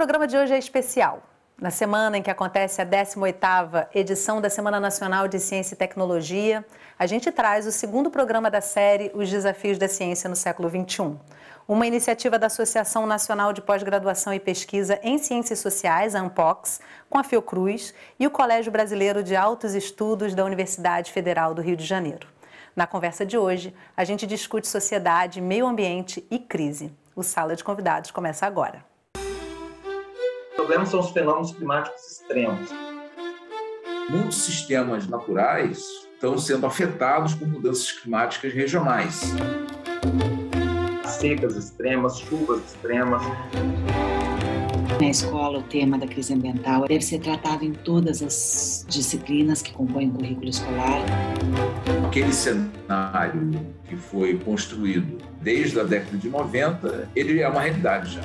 programa de hoje é especial. Na semana em que acontece a 18ª edição da Semana Nacional de Ciência e Tecnologia, a gente traz o segundo programa da série Os Desafios da Ciência no Século XXI. Uma iniciativa da Associação Nacional de Pós-Graduação e Pesquisa em Ciências Sociais, a ANPOX, com a Fiocruz e o Colégio Brasileiro de Altos Estudos da Universidade Federal do Rio de Janeiro. Na conversa de hoje, a gente discute sociedade, meio ambiente e crise. O Sala de Convidados começa agora. O problema são os fenômenos climáticos extremos. Muitos sistemas naturais estão sendo afetados por mudanças climáticas regionais. Secas extremas, chuvas extremas. Na escola, o tema da crise ambiental deve ser tratado em todas as disciplinas que compõem o currículo escolar. Aquele cenário que foi construído desde a década de 90, ele é uma realidade já.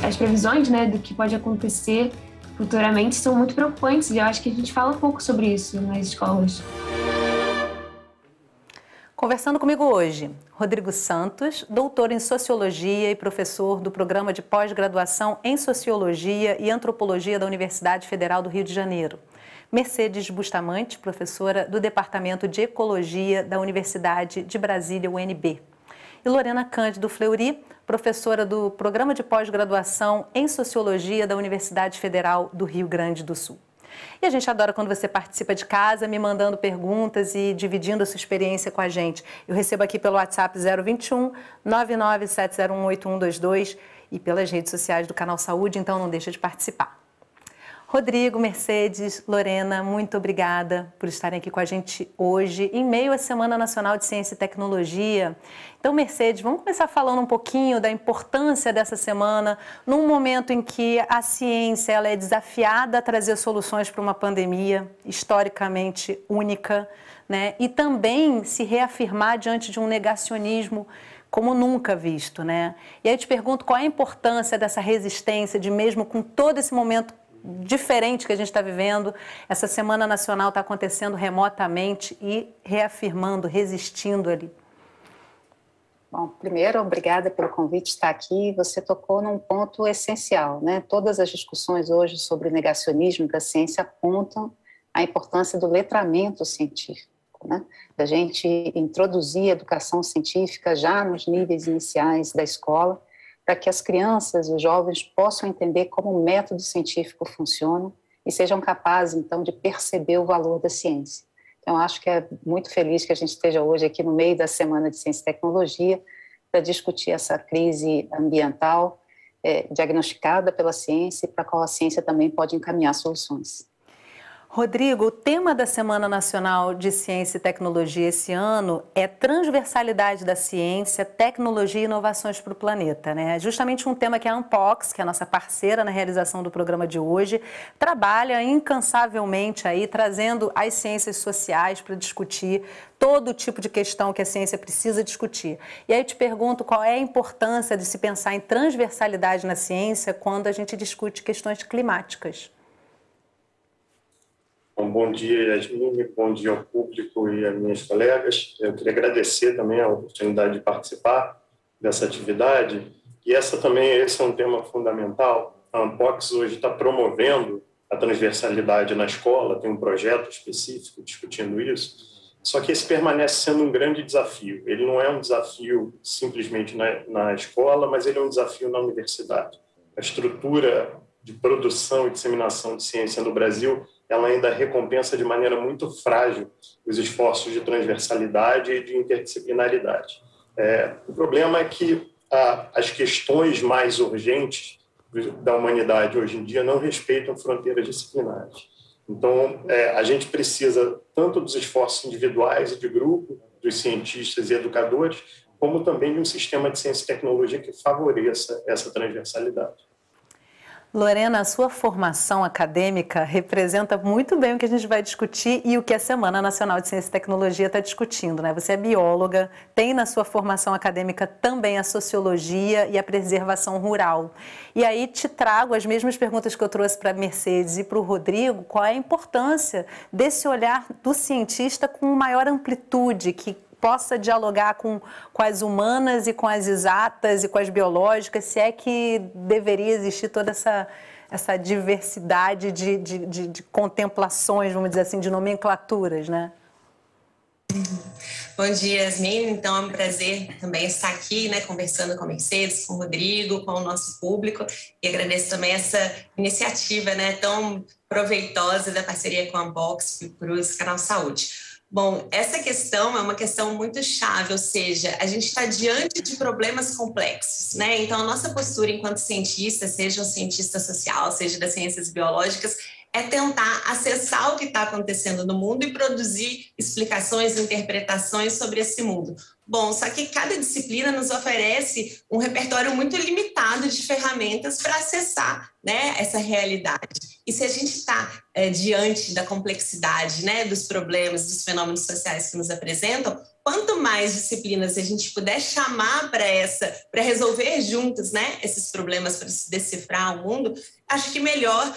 As previsões, do que pode acontecer futuramente são muito preocupantes e eu acho que a gente fala pouco sobre isso nas escolas. Conversando comigo hoje, Rodrigo Santos, doutor em Sociologia e professor do Programa de Pós-Graduação em Sociologia e Antropologia da Universidade Federal do Rio de Janeiro. Mercedes Bustamante, professora do Departamento de Ecologia da Universidade de Brasília, UNB. E Lorena Cândido Fleury, professora do Programa de Pós-Graduação em Sociologia da Universidade Federal do Rio Grande do Sul. E a gente adora quando você participa de casa, me mandando perguntas e dividindo a sua experiência com a gente. Eu recebo aqui pelo WhatsApp 021 997018122 e pelas redes sociais do Canal Saúde, então não deixa de participar. Rodrigo, Mercedes, Lorena, muito obrigada por estarem aqui com a gente hoje, em meio à Semana Nacional de Ciência e Tecnologia. Então, Mercedes, vamos começar falando um pouquinho da importância dessa semana, num momento em que a ciência ela é desafiada a trazer soluções para uma pandemia historicamente única, e também se reafirmar diante de um negacionismo como nunca visto, E aí eu te pergunto qual é a importância dessa resistência, de mesmo com todo esse momento diferente que a gente está vivendo, essa Semana Nacional está acontecendo remotamente e reafirmando, resistindo ali. Bom, primeiro, obrigada pelo convite de estar aqui. Você tocou num ponto essencial, Todas as discussões hoje sobre o negacionismo da ciência apontam a importância do letramento científico, da gente introduzir a educação científica já nos níveis iniciais da escola, para que as crianças e os jovens possam entender como o método científico funciona e sejam capazes, então, de perceber o valor da ciência. Então, acho que é muito feliz que a gente esteja hoje aqui no meio da Semana de Ciência e Tecnologia para discutir essa crise ambiental diagnosticada pela ciência e para a qual a ciência também pode encaminhar soluções. Rodrigo, o tema da Semana Nacional de Ciência e Tecnologia esse ano é transversalidade da ciência, tecnologia e inovações para o planeta, É justamente um tema que a ANPOX, que é a nossa parceira na realização do programa de hoje, trabalha incansavelmente aí, trazendo as ciências sociais para discutir todo tipo de questão que a ciência precisa discutir. E aí eu te pergunto qual é a importância de se pensar em transversalidade na ciência quando a gente discute questões climáticas. Bom dia, Yasmin, bom dia ao público e às minhas colegas. Eu queria agradecer também a oportunidade de participar dessa atividade. E esse é um tema fundamental. A ANPOX hoje está promovendo a transversalidade na escola, tem um projeto específico discutindo isso, só que esse permanece sendo um grande desafio. Ele não é um desafio simplesmente na escola, mas ele é um desafio na universidade. A estrutura de produção e disseminação de ciência no Brasil ela ainda recompensa de maneira muito frágil os esforços de transversalidade e de interdisciplinaridade. O problema é que as questões mais urgentes da humanidade hoje em dia não respeitam fronteiras disciplinares. Então, a gente precisa tanto dos esforços individuais e de grupo, dos cientistas e educadores, como também de um sistema de ciência e tecnologia que favoreça essa transversalidade. Lorena, a sua formação acadêmica representa muito bem o que a gente vai discutir e o que a Semana Nacional de Ciência e Tecnologia está discutindo, Você é bióloga, tem na sua formação acadêmica também a sociologia e a preservação rural. E aí te trago as mesmas perguntas que eu trouxe para a Mercedes e para o Rodrigo, qual é a importância desse olhar do cientista com maior amplitude, que possa dialogar com as humanas e com as exatas e com as biológicas, se é que deveria existir toda essa diversidade de contemplações, vamos dizer assim, de nomenclaturas, né? Bom dia, Yasmin. Então, é um prazer também estar aqui, né, conversando com a Mercedes, com o Rodrigo, com o nosso público, e agradeço também essa iniciativa, né, tão proveitosa da parceria com a Box, Fiocruz, Canal Saúde. Bom, essa questão é uma questão muito chave, ou seja, a gente está diante de problemas complexos, né? Então, a nossa postura enquanto cientista, seja um cientista social, seja das ciências biológicas, é tentar acessar o que está acontecendo no mundo e produzir explicações, interpretações sobre esse mundo. Bom, só que cada disciplina nos oferece um repertório muito limitado de ferramentas para acessar, né, essa realidade. E se a gente está diante da complexidade, né, dos problemas, dos fenômenos sociais que nos apresentam, quanto mais disciplinas a gente puder chamar para resolver juntos, né, esses problemas, para se decifrar o mundo, acho que melhor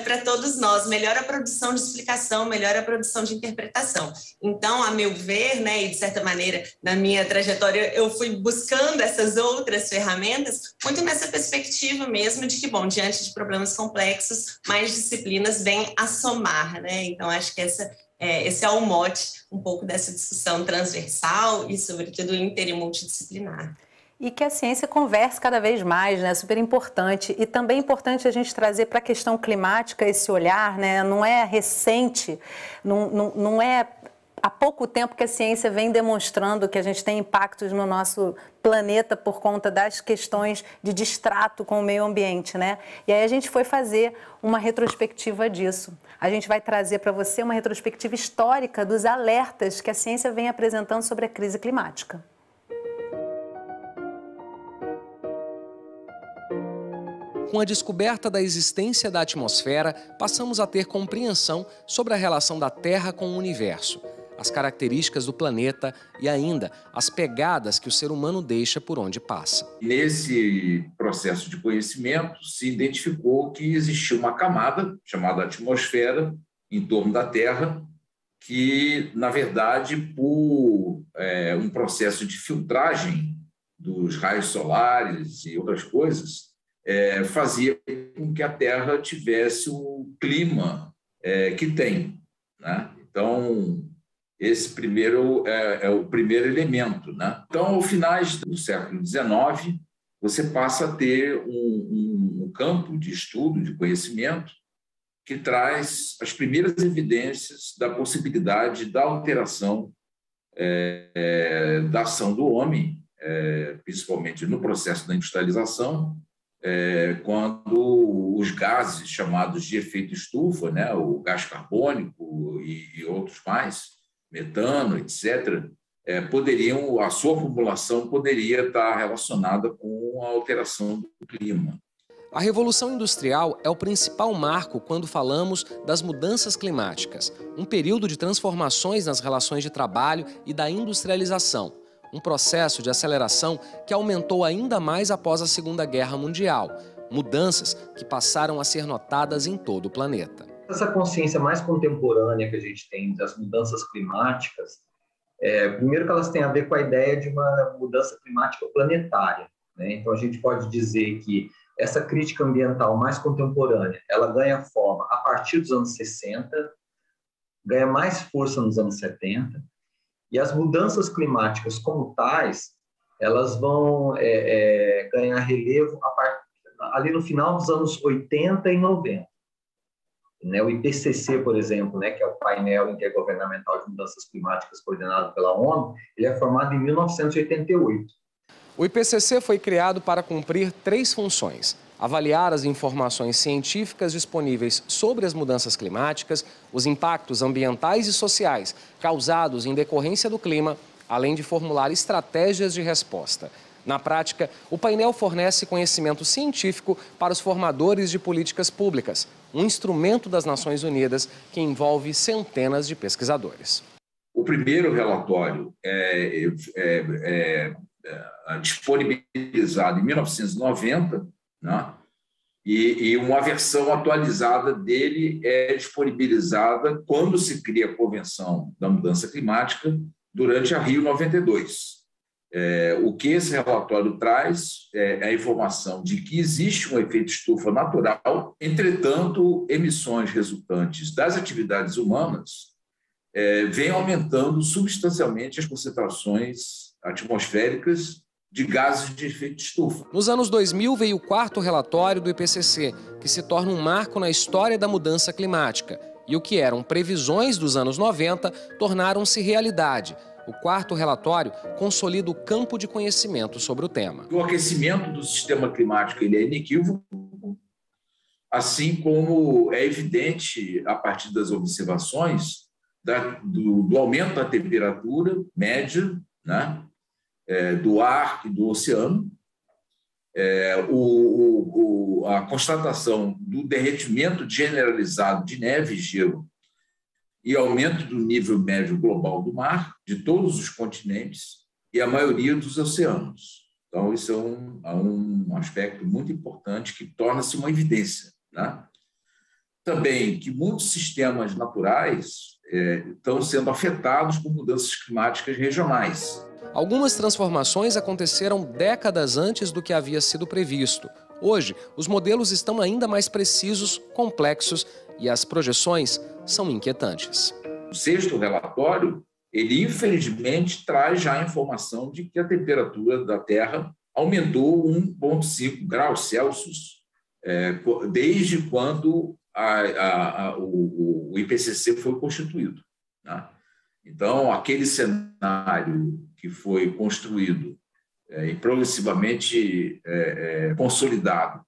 para todos nós, melhor a produção de explicação, melhor a produção de interpretação. Então, a meu ver, né, e de certa maneira, na minha trajetória, eu fui buscando essas outras ferramentas, muito nessa perspectiva mesmo de que, bom, diante de problemas complexos, mais disciplinas vêm a somar, né? Então, acho que esse é o mote um pouco dessa discussão transversal e, sobretudo, inter e multidisciplinar. E que a ciência converse cada vez mais, né? Super importante. E também é importante a gente trazer para a questão climática esse olhar, né? Não é recente, não é há pouco tempo que a ciência vem demonstrando que a gente tem impactos no nosso planeta por conta das questões de distrato com o meio ambiente, né? E aí a gente foi fazer uma retrospectiva disso. A gente vai trazer para você uma retrospectiva histórica dos alertas que a ciência vem apresentando sobre a crise climática. Com a descoberta da existência da atmosfera, passamos a ter compreensão sobre a relação da Terra com o universo, as características do planeta e ainda as pegadas que o ser humano deixa por onde passa. Nesse processo de conhecimento, se identificou que existia uma camada chamada atmosfera em torno da Terra, que, na verdade, por um processo de filtragem dos raios solares e outras coisas, fazia com que a Terra tivesse o clima que tem, né? Então, esse primeiro é o primeiro elemento, né? Então, ao finais do século XIX, você passa a ter um campo de estudo, de conhecimento, que traz as primeiras evidências da possibilidade da alteração da ação do homem, principalmente no processo da industrialização, quando os gases chamados de efeito estufa, né, o gás carbônico e outros mais, metano, etc., a sua acumulação poderia estar relacionada com a alteração do clima. A Revolução Industrial é o principal marco quando falamos das mudanças climáticas, um período de transformações nas relações de trabalho e da industrialização, um processo de aceleração que aumentou ainda mais após a Segunda Guerra Mundial, mudanças que passaram a ser notadas em todo o planeta. Essa consciência mais contemporânea que a gente tem das mudanças climáticas, primeiro que elas têm a ver com a ideia de uma mudança climática planetária, né? Então, a gente pode dizer que essa crítica ambiental mais contemporânea, ela ganha forma a partir dos anos 60, ganha mais força nos anos 70, e as mudanças climáticas como tais, elas vão ganhar relevo ali no final dos anos 80 e 90. Né? O IPCC, por exemplo, né, que é o painel intergovernamental de mudanças climáticas coordenado pela ONU, ele é formado em 1988. O IPCC foi criado para cumprir 3 funções: avaliar as informações científicas disponíveis sobre as mudanças climáticas, os impactos ambientais e sociais causados em decorrência do clima, além de formular estratégias de resposta. Na prática, o painel fornece conhecimento científico para os formadores de políticas públicas, um instrumento das Nações Unidas que envolve centenas de pesquisadores. O primeiro relatório disponibilizado em 1990, né? E uma versão atualizada dele é disponibilizada quando se cria a Convenção da Mudança Climática durante a Rio 92. O que esse relatório traz é a informação de que existe um efeito estufa natural, entretanto, emissões resultantes das atividades humanas vêm aumentando substancialmente as concentrações atmosféricas de gases de efeito estufa. Nos anos 2000 veio o 4º relatório do IPCC, que se torna um marco na história da mudança climática. E o que eram previsões dos anos 90 tornaram-se realidade. O 4º relatório consolida o campo de conhecimento sobre o tema. O aquecimento do sistema climático ele é inequívoco, assim como é evidente, a partir das observações, do aumento da temperatura média, né, do ar e do oceano, a constatação do derretimento generalizado de neve e gelo e aumento do nível médio global do mar, de todos os continentes e a maioria dos oceanos. Então, isso é um aspecto muito importante que torna-se uma evidência, né? Também que muitos sistemas naturais estão sendo afetados por mudanças climáticas regionais. Algumas transformações aconteceram décadas antes do que havia sido previsto. Hoje, os modelos estão ainda mais precisos, complexos e as projeções são inquietantes. O 6º relatório, ele infelizmente traz já a informação de que a temperatura da Terra aumentou 1,5 graus Celsius desde quando o IPCC foi constituído, né? Então, aquele cenário que foi construído e progressivamente consolidado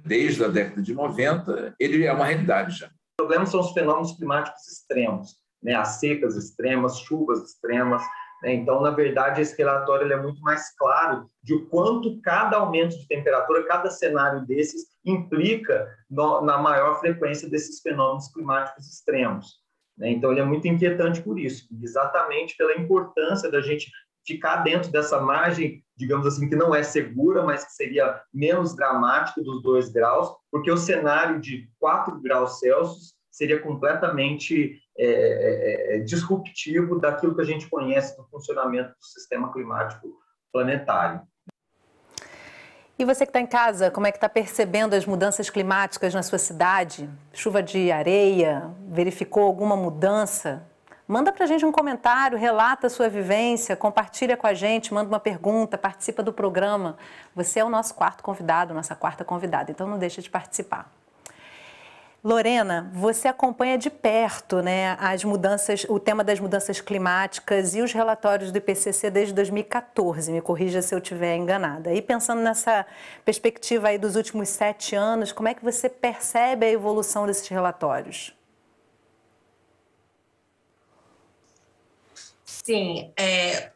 desde a década de 90, ele é uma realidade já. O problema são os fenômenos climáticos extremos, né? As secas extremas, chuvas extremas, né? Então, na verdade, esse relatório ele é muito mais claro de o quanto cada aumento de temperatura, cada cenário desses implica na maior frequência desses fenômenos climáticos extremos. Então, ele é muito inquietante por isso, exatamente pela importância da gente ficar dentro dessa margem, digamos assim, que não é segura, mas que seria menos dramático dos 2 graus, porque o cenário de 4 graus Celsius seria completamente disruptivo daquilo que a gente conhece do funcionamento do sistema climático planetário. E você que está em casa, como é que está percebendo as mudanças climáticas na sua cidade? Chuva de areia? Verificou alguma mudança? Manda para a gente um comentário, relata a sua vivência, compartilha com a gente, manda uma pergunta, participa do programa. Você é o nosso 4º convidado, nossa 4ª convidada, então não deixa de participar. Lorena, você acompanha de perto, né, as mudanças, o tema das mudanças climáticas e os relatórios do IPCC desde 2014, me corrija se eu estiver enganada. E pensando nessa perspectiva aí dos últimos 7 anos, como é que você percebe a evolução desses relatórios? Sim,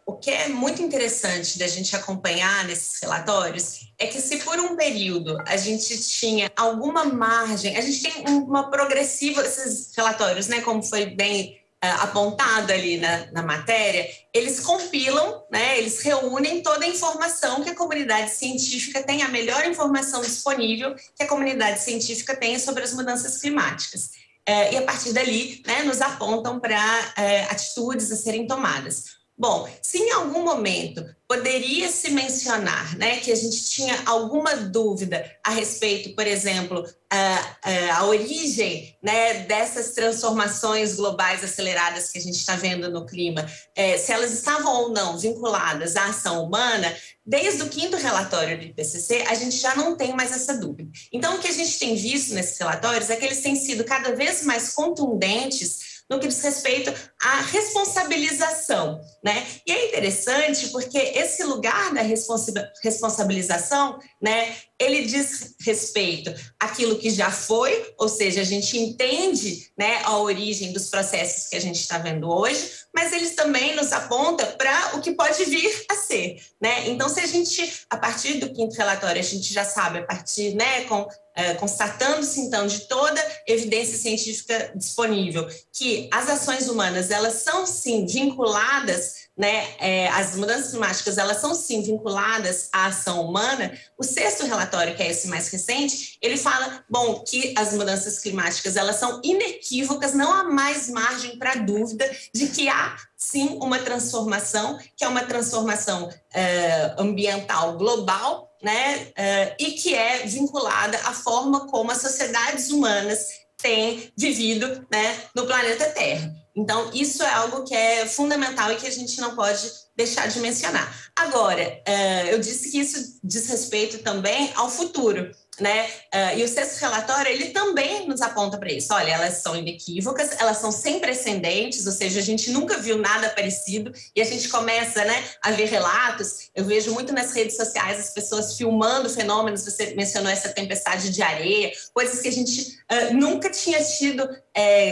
o que é muito interessante da gente acompanhar nesses relatórios é que se por um período a gente tinha alguma margem, a gente tem uma progressiva, esses relatórios, né, como foi bem apontado ali na matéria, eles compilam, né, eles reúnem toda a informação que a comunidade científica tem, a melhor informação disponível que a comunidade científica tem sobre as mudanças climáticas. E a partir dali, né, nos apontam para atitudes a serem tomadas. Bom, se em algum momento poderia se mencionar, né, que a gente tinha alguma dúvida a respeito, por exemplo, a origem, né, dessas transformações globais aceleradas que a gente está vendo no clima, se elas estavam ou não vinculadas à ação humana, desde o 5º relatório do IPCC, a gente já não tem mais essa dúvida. Então, o que a gente tem visto nesses relatórios é que eles têm sido cada vez mais contundentes no que diz respeito à responsabilização, né? E é interessante porque esse lugar da responsabilização, né, ele diz respeito àquilo que já foi, ou seja, a gente entende, né, a origem dos processos que a gente está vendo hoje, mas eles também nos apontam para o que pode vir a ser, né? Então, se a gente, a partir do 5º relatório, a gente já sabe, a partir, né, constatando-se, então, de toda evidência científica disponível, que as ações humanas, elas são, sim, vinculadas, né, as mudanças climáticas, elas são, sim, vinculadas à ação humana. O 6º relatório, que é esse mais recente, ele fala, bom, que as mudanças climáticas, elas são inequívocas, não há mais margem para dúvida de que há, sim, uma transformação, que é uma transformação ambiental global, né, e que é vinculada à forma como as sociedades humanas têm vivido, né, no planeta Terra. Então, isso é algo que é fundamental e que a gente não pode deixar de mencionar. Agora, eu disse que isso diz respeito também ao futuro, né? E o sexto relatório, ele também nos aponta para isso. Olha, elas são inequívocas, elas são sem precedentes, ou seja, a gente nunca viu nada parecido e a gente começa, né, a ver relatos. Eu vejo muito nas redes sociais as pessoas filmando fenômenos, você mencionou essa tempestade de areia, coisas que a gente nunca tinha tido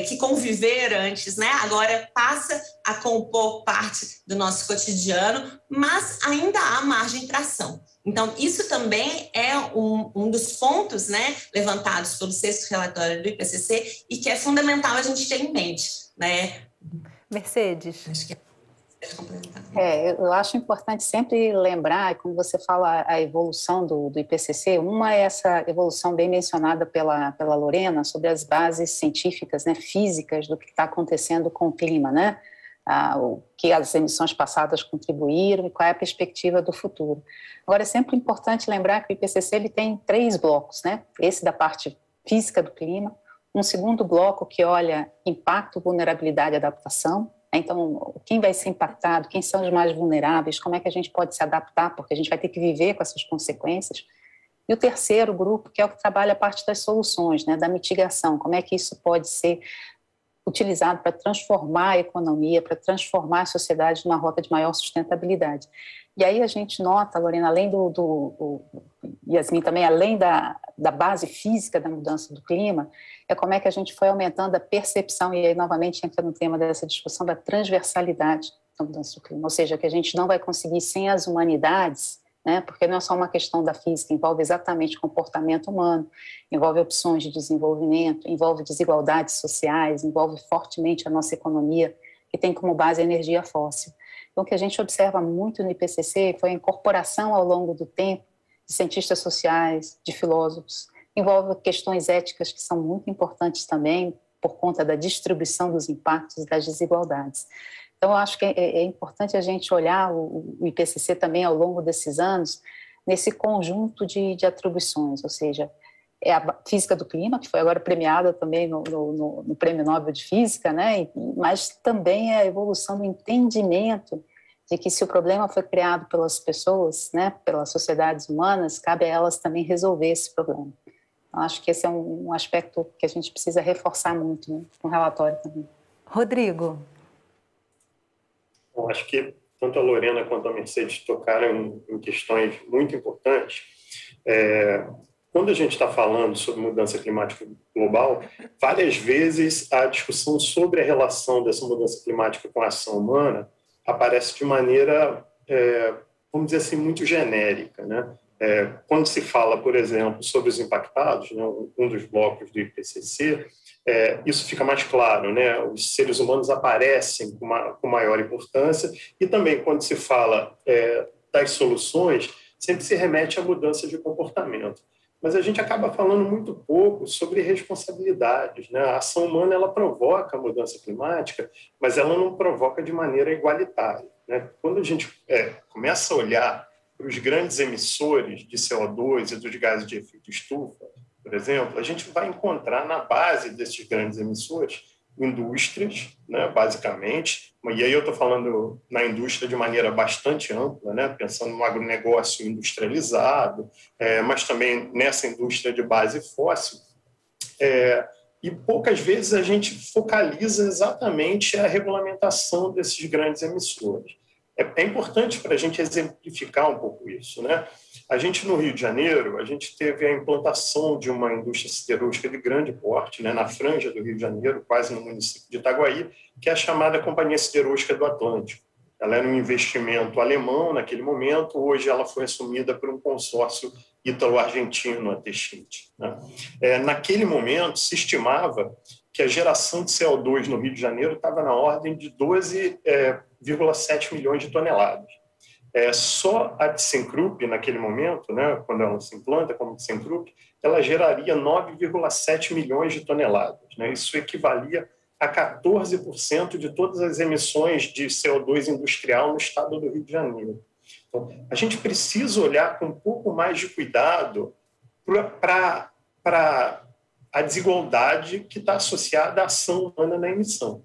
que conviver antes, né? Agora passa a compor parte do nosso cotidiano, mas ainda há margem para ação. Então, isso também é um dos pontos, né, levantados pelo sexto relatório do IPCC e que é fundamental a gente ter em mente, né? Mercedes. Acho que é complementar. Eu acho importante sempre lembrar, quando você fala a evolução do IPCC, uma é essa evolução bem mencionada pela Lorena sobre as bases científicas, né, físicas do que está acontecendo com o clima, né? O que as emissões passadas contribuíram e qual é a perspectiva do futuro. Agora, é sempre importante lembrar que o IPCC ele tem 3 blocos, né? Esse da parte física do clima, um segundo bloco que olha impacto, vulnerabilidade e adaptação. Então, quem vai ser impactado, quem são os mais vulneráveis, como é que a gente pode se adaptar, porque a gente vai ter que viver com essas consequências. E o terceiro grupo, que é o que trabalha a parte das soluções, né, da mitigação, como é que isso pode ser utilizado para transformar a economia, para transformar a sociedade numa rota de maior sustentabilidade. E aí a gente nota, Lorena, além do Yasmin também, além da base física da mudança do clima, é como é que a gente foi aumentando a percepção, e aí novamente entra no tema dessa discussão da transversalidade da mudança do clima, ou seja, que a gente não vai conseguir sem as humanidades, né, porque não é só uma questão da física, envolve exatamente comportamento humano, envolve opções de desenvolvimento, envolve desigualdades sociais, envolve fortemente a nossa economia, que tem como base a energia fóssil. Então, o que a gente observa muito no IPCC foi a incorporação ao longo do tempo de cientistas sociais, de filósofos, envolve questões éticas que são muito importantes também, por conta da distribuição dos impactos e das desigualdades. Então, eu acho que é importante a gente olhar o IPCC também ao longo desses anos, nesse conjunto de atribuições, ou seja, é a física do clima, que foi agora premiada também no Prêmio Nobel de Física, né? Mas também é a evolução do entendimento de que se o problema foi criado pelas pessoas, né, pelas sociedades humanas, cabe a elas também resolver esse problema. Eu acho que esse é um aspecto que a gente precisa reforçar muito, né, no relatório também. Rodrigo. Eu acho que tanto a Lorena quanto a Mercedes tocaram em questões muito importantes. Quando a gente está falando sobre mudança climática global, várias vezes a discussão sobre a relação dessa mudança climática com a ação humana aparece de maneira, vamos dizer assim, muito genérica, né? Quando se fala, por exemplo, sobre os impactados, né, um dos blocos do IPCC, isso fica mais claro, né? Os seres humanos aparecem com maior importância, e também quando se fala das soluções, sempre se remete à mudança de comportamento. Mas a gente acaba falando muito pouco sobre responsabilidades, né? A ação humana ela provoca a mudança climática, mas ela não provoca de maneira igualitária, né? Quando a gente começa a olhar para os grandes emissores de CO2 e dos gases de efeito estufa, por exemplo, a gente vai encontrar na base desses grandes emissores indústrias, né, basicamente, e aí eu estou falando na indústria de maneira bastante ampla, né, pensando no agronegócio industrializado, mas também nessa indústria de base fóssil, e poucas vezes a gente focaliza exatamente a regulamentação desses grandes emissores. É importante para a gente exemplificar um pouco isso, né? A gente, no Rio de Janeiro, a gente teve a implantação de uma indústria siderúrgica de grande porte, né, na franja do Rio de Janeiro, quase no município de Itaguaí, que é a chamada Companhia Siderúrgica do Atlântico. Ela era um investimento alemão naquele momento, hoje ela foi assumida por um consórcio ítalo-argentino, a Techint, né? Naquele momento, se estimava que a geração de CO2 no Rio de Janeiro estava na ordem de 12,7 milhões de toneladas. Só a ThyssenKrupp, naquele momento, né, quando ela se implanta como ThyssenKrupp, ela geraria 9,7 milhões de toneladas, né? Isso equivalia a 14% de todas as emissões de CO2 industrial no estado do Rio de Janeiro. Então, a gente precisa olhar com um pouco mais de cuidado para a desigualdade que está associada à ação humana na emissão.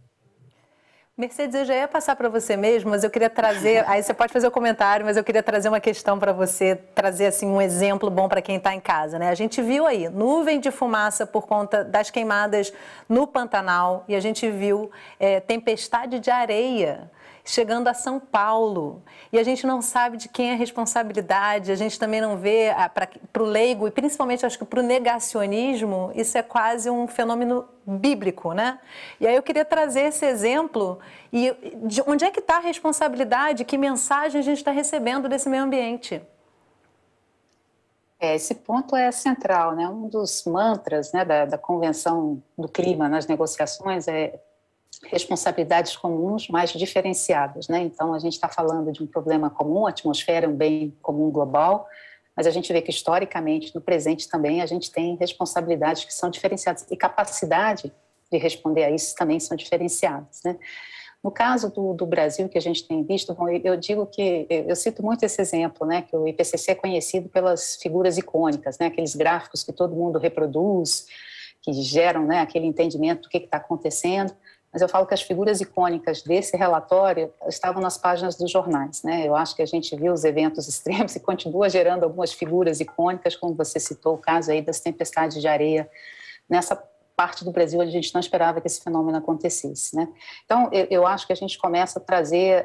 Mercedes, eu já ia passar para você mesmo, mas eu queria trazer, aí você pode fazer o comentário, mas eu queria trazer uma questão para você, trazer assim um exemplo bom para quem está em casa, né? A gente viu aí nuvem de fumaça por conta das queimadas no Pantanal e a gente viu tempestade de areia chegando a São Paulo, e a gente não sabe de quem é a responsabilidade, a gente também não vê, para o leigo, e principalmente acho que para o negacionismo, isso é quase um fenômeno bíblico, né? E aí eu queria trazer esse exemplo, e de onde é que está a responsabilidade, que mensagem a gente está recebendo desse meio ambiente? Esse ponto é central, né? Um dos mantras, né, da Convenção do Clima nas negociações é responsabilidades comuns mais diferenciadas, né? Então, a gente está falando de um problema comum, a atmosfera é um bem comum global, mas a gente vê que, historicamente, no presente também, a gente tem responsabilidades que são diferenciadas e capacidade de responder a isso também são diferenciadas, né? No caso do Brasil, que a gente tem visto, bom, eu digo que, eu cito muito esse exemplo, né, que o IPCC é conhecido pelas figuras icônicas, né, aqueles gráficos que todo mundo reproduz, que geram, né, aquele entendimento do que está acontecendo. Mas eu falo que as figuras icônicas desse relatório estavam nas páginas dos jornais, né? Eu acho que a gente viu os eventos extremos e continua gerando algumas figuras icônicas, como você citou o caso aí das tempestades de areia nessa parte do Brasil onde a gente não esperava que esse fenômeno acontecesse, né? Então, eu acho que a gente começa a trazer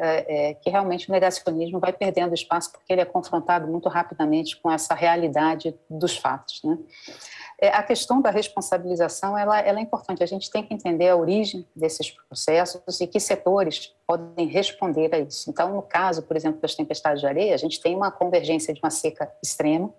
que realmente o negacionismo vai perdendo espaço porque ele é confrontado muito rapidamente com essa realidade dos fatos, né? A questão da responsabilização, ela é importante. A gente tem que entender a origem desses processos e que setores podem responder a isso. Então, no caso, por exemplo, das tempestades de areia, a gente tem uma convergência de uma seca extrema,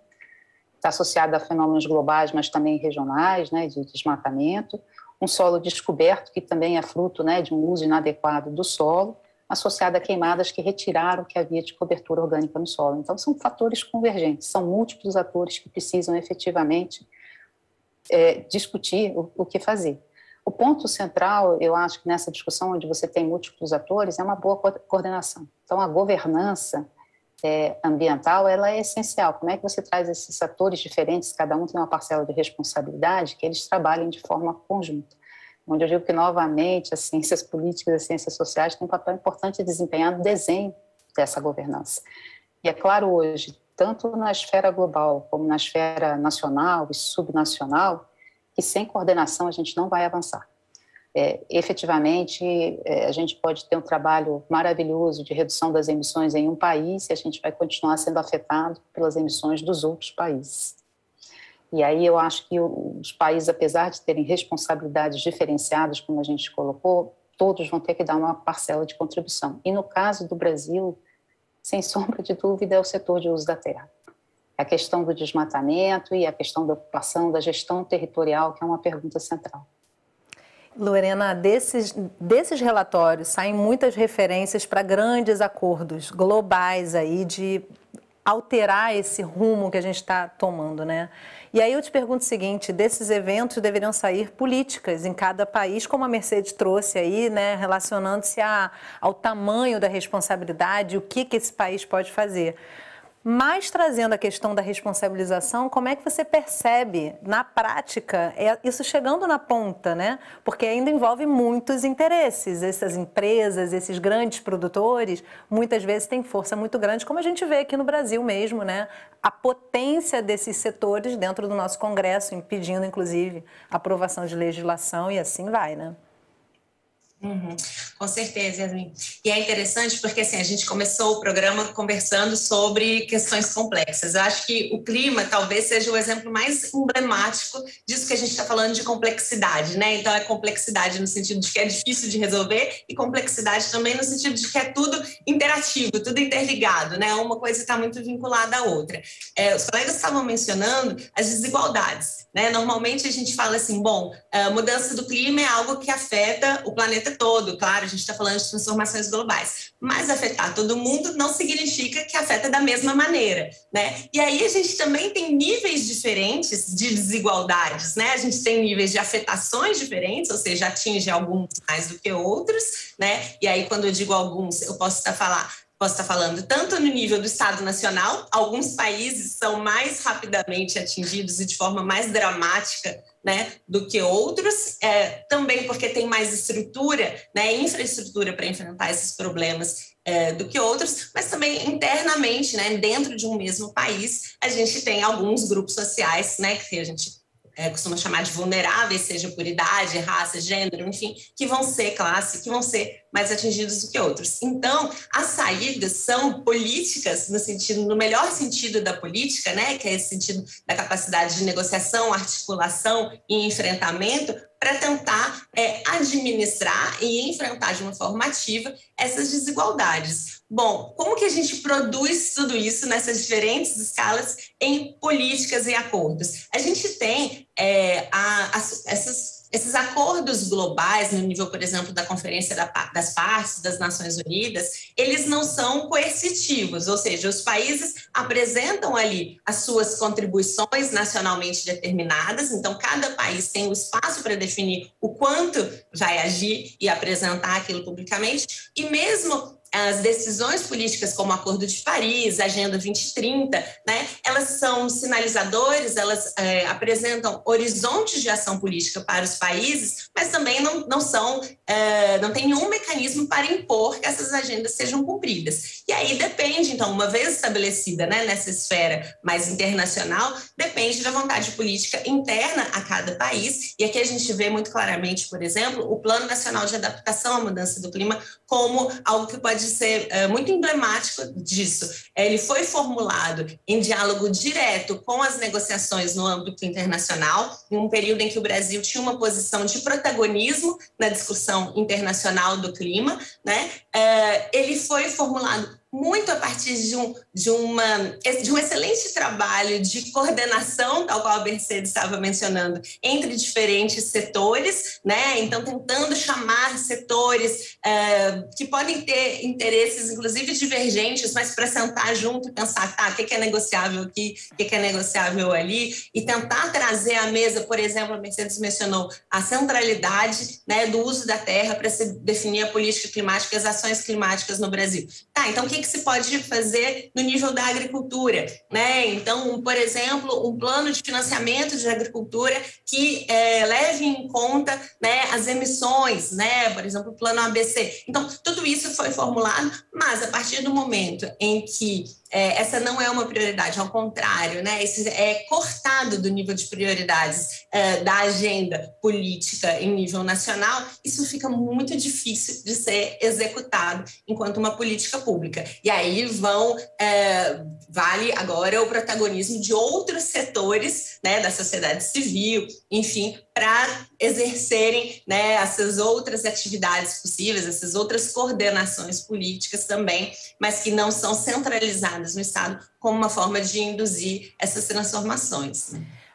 está associada a fenômenos globais, mas também regionais, né, de desmatamento, um solo descoberto, que também é fruto, né, de um uso inadequado do solo, associado a queimadas que retiraram o que havia de cobertura orgânica no solo. Então, são fatores convergentes, são múltiplos atores que precisam efetivamente discutir o que fazer. O ponto central, eu acho que nessa discussão onde você tem múltiplos atores, é uma boa coordenação. Então, a governança ambiental, ela é essencial. Como é que você traz esses atores diferentes, cada um tem uma parcela de responsabilidade, que eles trabalhem de forma conjunta? Onde eu digo que, novamente, as ciências políticas, as ciências sociais têm um papel importante a desempenhar no desenho dessa governança. E é claro hoje, tanto na esfera global como na esfera nacional e subnacional, que sem coordenação a gente não vai avançar. Efetivamente, a gente pode ter um trabalho maravilhoso de redução das emissões em um país e a gente vai continuar sendo afetado pelas emissões dos outros países. E aí eu acho que os países, apesar de terem responsabilidades diferenciadas, como a gente colocou, todos vão ter que dar uma parcela de contribuição. E no caso do Brasil, sem sombra de dúvida, é o setor de uso da terra. A questão do desmatamento e a questão da ocupação, da gestão territorial, que é uma pergunta central. Lorena, desses relatórios saem muitas referências para grandes acordos globais aí de alterar esse rumo que a gente está tomando, né? E aí eu te pergunto o seguinte, desses eventos deveriam sair políticas em cada país, como a Mercedes trouxe aí, né, relacionando-se ao tamanho da responsabilidade, o que esse país pode fazer. Mas trazendo a questão da responsabilização, como é que você percebe, na prática, isso chegando na ponta, né? Porque ainda envolve muitos interesses. Essas empresas, esses grandes produtores, muitas vezes têm força muito grande, como a gente vê aqui no Brasil mesmo, né? A potência desses setores dentro do nosso Congresso, impedindo, inclusive, a aprovação de legislação e assim vai, né? Com certeza, Yasmin. E é interessante porque assim, a gente começou o programa conversando sobre questões complexas. Eu acho que o clima talvez seja o exemplo mais emblemático disso que a gente está falando de complexidade, né? Então, é complexidade no sentido de que é difícil de resolver e complexidade também no sentido de que é tudo interativo, tudo interligado, né? Uma coisa está muito vinculada à outra. Os colegas estavam mencionando as desigualdades, né? Normalmente a gente fala assim, bom, a mudança do clima é algo que afeta o planeta todo, claro, a gente está falando de transformações globais, mas afetar todo mundo não significa que afeta da mesma maneira, né? E aí a gente também tem níveis de diferentes de desigualdades, né? A gente tem níveis de afetações diferentes, ou seja, atinge alguns mais do que outros, né? E aí, quando eu digo alguns, eu posso estar falando tanto no nível do Estado Nacional, alguns países são mais rapidamente atingidos e de forma mais dramática, né, do que outros, também porque tem mais estrutura, né, infraestrutura para enfrentar esses problemas do que outros, mas também internamente, né, dentro de um mesmo país, a gente tem alguns grupos sociais, né, que a gente costuma chamar de vulneráveis, seja por idade, raça, gênero, enfim, que vão ser classe, que vão ser mais atingidos do que outros. Então, as saídas são políticas no melhor sentido da política, né, que é esse sentido da capacidade de negociação, articulação e enfrentamento, para tentar administrar e enfrentar de uma forma ativa essas desigualdades. Bom, como que a gente produz tudo isso nessas diferentes escalas em políticas e acordos? A gente tem esses acordos globais, no nível, por exemplo, da Conferência das Partes das Nações Unidas, eles não são coercitivos, ou seja, os países apresentam ali as suas contribuições nacionalmente determinadas, então cada país tem o espaço para definir o quanto vai agir e apresentar aquilo publicamente, e mesmo as decisões políticas como o Acordo de Paris, a Agenda 2030, né, elas são sinalizadores, elas apresentam horizontes de ação política para os países, mas também não tem nenhum mecanismo para impor que essas agendas sejam cumpridas. E aí depende, então, uma vez estabelecida, né, nessa esfera mais internacional, depende da vontade política interna a cada país. E aqui a gente vê muito claramente, por exemplo, o Plano Nacional de Adaptação à Mudança do Clima como algo que pode ser muito emblemático disso. Ele foi formulado em diálogo direto com as negociações no âmbito internacional, em um período em que o Brasil tinha uma posição de protagonismo na discussão internacional do clima, né? Ele foi formulado muito a partir de um excelente trabalho de coordenação, tal qual a Mercedes estava mencionando, entre diferentes setores, né? Então, tentando chamar setores que podem ter interesses, inclusive divergentes, mas para sentar junto e pensar, tá, o que é negociável aqui, o que é negociável ali, e tentar trazer à mesa, por exemplo, a Mercedes mencionou a centralidade, né, do uso da terra para se definir a política climática e as ações climáticas no Brasil. Tá, então o que se pode fazer no nível da agricultura, né? Então, por exemplo, um plano de financiamento de agricultura que leve em conta, né, as emissões, né? Por exemplo, o plano ABC. Então, tudo isso foi formulado, mas a partir do momento em que essa não é uma prioridade, ao contrário, né? Isso é cortado do nível de prioridades da agenda política em nível nacional, isso fica muito difícil de ser executado enquanto uma política pública. E aí vale agora o protagonismo de outros setores, né, da sociedade civil, enfim, para exercerem, né, essas outras atividades possíveis, essas outras coordenações políticas também, mas que não são centralizadas no Estado como uma forma de induzir essas transformações.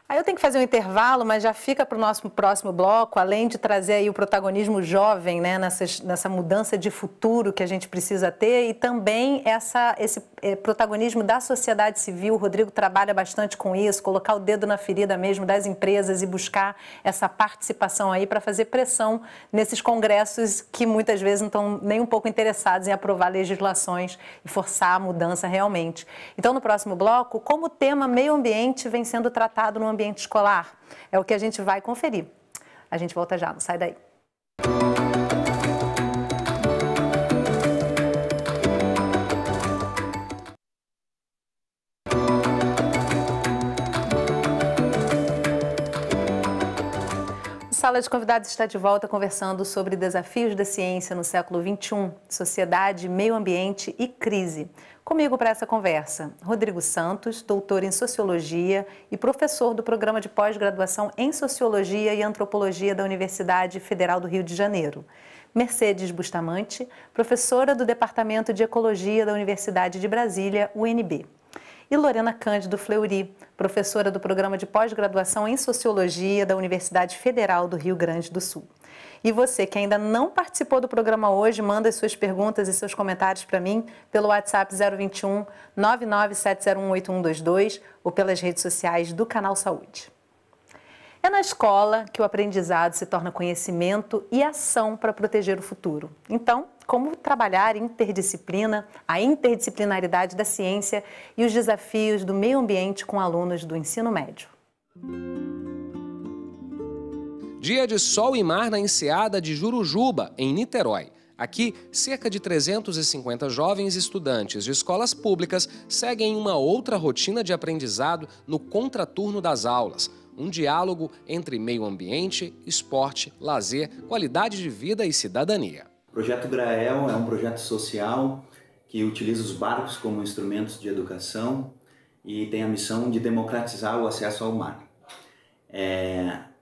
Aí eu tenho que fazer um intervalo, mas já fica para o nosso próximo bloco, além de trazer aí o protagonismo jovem, né, nessa mudança de futuro que a gente precisa ter, e também esse protagonismo da sociedade civil. O Rodrigo trabalha bastante com isso, colocar o dedo na ferida mesmo das empresas e buscar essa participação aí para fazer pressão nesses congressos que muitas vezes não estão nem um pouco interessados em aprovar legislações e forçar a mudança realmente. Então, no próximo bloco, como o tema meio ambiente vem sendo tratado no ambiente escolar? É o que a gente vai conferir. A gente volta já, não sai daí. Sala de Convidados está de volta conversando sobre desafios da ciência no século XXI, sociedade, meio ambiente e crise. Comigo para essa conversa, Rodrigo Santos, doutor em Sociologia e professor do Programa de Pós-Graduação em Sociologia e Antropologia da Universidade Federal do Rio de Janeiro. Mercedes Bustamante, professora do Departamento de Ecologia da Universidade de Brasília, UNB. E Lorena Cândido Fleury, professora do Programa de Pós-Graduação em Sociologia da Universidade Federal do Rio Grande do Sul. E você que ainda não participou do programa hoje, manda as suas perguntas e seus comentários para mim pelo WhatsApp 021 997018122 ou pelas redes sociais do Canal Saúde. É na escola que o aprendizado se torna conhecimento e ação para proteger o futuro. Então, como trabalhar a interdisciplinaridade da ciência e os desafios do meio ambiente com alunos do ensino médio? Dia de sol e mar na enseada de Jurujuba, em Niterói. Aqui, cerca de 350 jovens estudantes de escolas públicas seguem uma outra rotina de aprendizado no contraturno das aulas. Um diálogo entre meio ambiente, esporte, lazer, qualidade de vida e cidadania. O Projeto Grael é um projeto social que utiliza os barcos como instrumentos de educação e tem a missão de democratizar o acesso ao mar.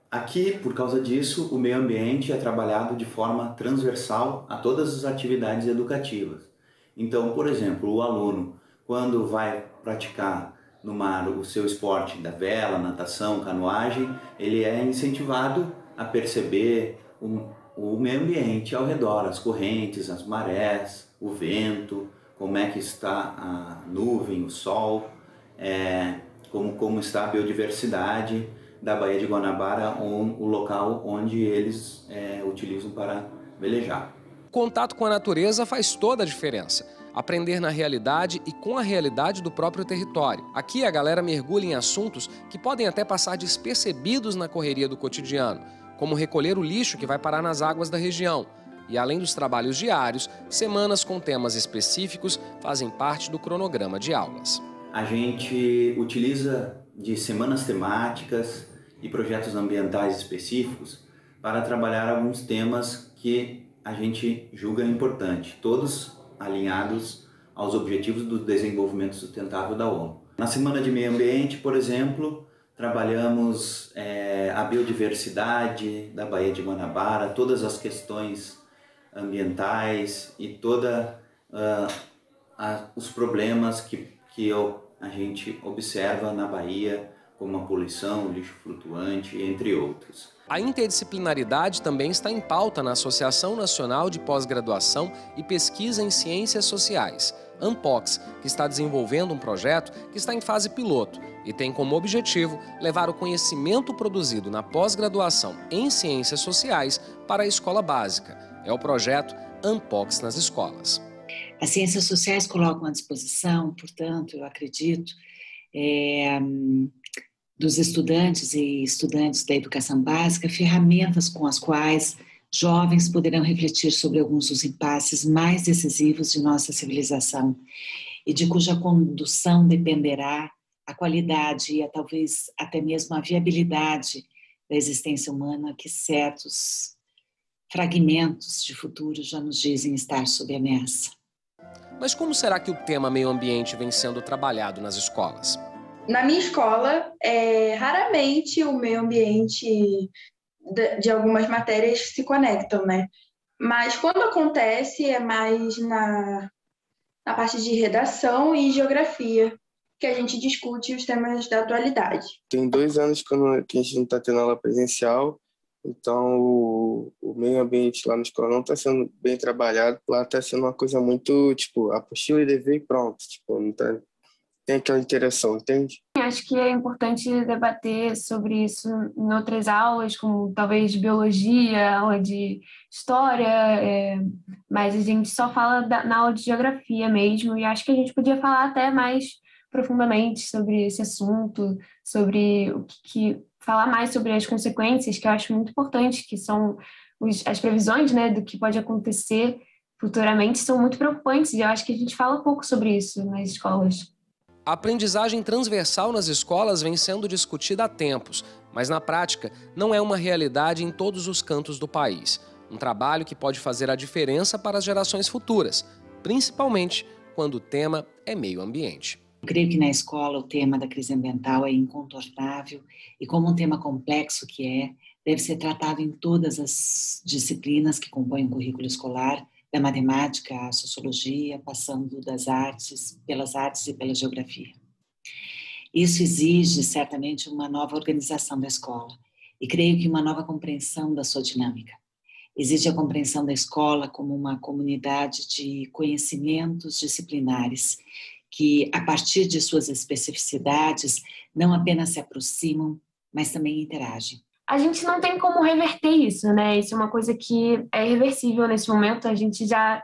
Aqui, por causa disso, o meio ambiente é trabalhado de forma transversal a todas as atividades educativas. Então, por exemplo, o aluno, quando vai praticar no mar o seu esporte da vela, natação, canoagem, ele é incentivado a perceber o meio ambiente ao redor, as correntes, as marés, o vento, como é que está a nuvem, o sol, como está a biodiversidade da Baía de Guanabara, o local onde eles utilizam para velejar. O contato com a natureza faz toda a diferença. Aprender na realidade e com a realidade do próprio território. Aqui a galera mergulha em assuntos que podem até passar despercebidos na correria do cotidiano, como recolher o lixo que vai parar nas águas da região. E além dos trabalhos diários, semanas com temas específicos fazem parte do cronograma de aulas. A gente utiliza de semanas temáticas e projetos ambientais específicos para trabalhar alguns temas que a gente julga importante, todos alinhados aos Objetivos do Desenvolvimento Sustentável da ONU. Na Semana de Meio Ambiente, por exemplo, trabalhamos a biodiversidade da Baía de Guanabara, todas as questões ambientais e todos os problemas que a gente observa na Baía, como a poluição, o lixo flutuante, entre outros. A interdisciplinaridade também está em pauta na Associação Nacional de Pós-Graduação e Pesquisa em Ciências Sociais, ANPOX, que está desenvolvendo um projeto que está em fase piloto e tem como objetivo levar o conhecimento produzido na pós-graduação em Ciências Sociais para a escola básica. É o projeto ANPOX nas escolas. As ciências sociais colocam à disposição, portanto, eu acredito, dos estudantes e estudantes da educação básica, ferramentas com as quais jovens poderão refletir sobre alguns dos impasses mais decisivos de nossa civilização e de cuja condução dependerá a qualidade e talvez até mesmo a viabilidade da existência humana que certos fragmentos de futuro já nos dizem estar sob ameaça. Mas como será que o tema meio ambiente vem sendo trabalhado nas escolas? Na minha escola, raramente o meio ambiente de algumas matérias se conectam, né? Mas quando acontece é mais na parte de redação e geografia que a gente discute os temas da atualidade. Tem 2 anos que a gente não está tendo aula presencial, então o meio ambiente lá na escola não está sendo bem trabalhado. Lá está sendo uma coisa muito, tipo, apostila e dever e pronto. Tipo, não tem aquela interação, entende? Acho que é importante debater sobre isso em outras aulas, como talvez biologia, aula de história, mas a gente só fala na aula de geografia mesmo, e acho que a gente podia falar até mais profundamente sobre esse assunto, sobre o que falar mais sobre as consequências, que eu acho muito importante, que são as previsões, né, do que pode acontecer futuramente, são muito preocupantes, e eu acho que a gente fala pouco sobre isso nas escolas. A aprendizagem transversal nas escolas vem sendo discutida há tempos, mas na prática não é uma realidade em todos os cantos do país. Um trabalho que pode fazer a diferença para as gerações futuras, principalmente quando o tema é meio ambiente. Eu creio que na escola o tema da crise ambiental é incontornável e, como um tema complexo que deve ser tratado em todas as disciplinas que compõem o currículo escolar, da matemática à sociologia, passando das artes, pelas artes e pela geografia. Isso exige, certamente, uma nova organização da escola e creio que uma nova compreensão da sua dinâmica. Existe a compreensão da escola como uma comunidade de conhecimentos disciplinares que, a partir de suas especificidades, não apenas se aproximam, mas também interagem. A gente não tem como reverter isso, né? Isso é uma coisa que é irreversível nesse momento. A gente já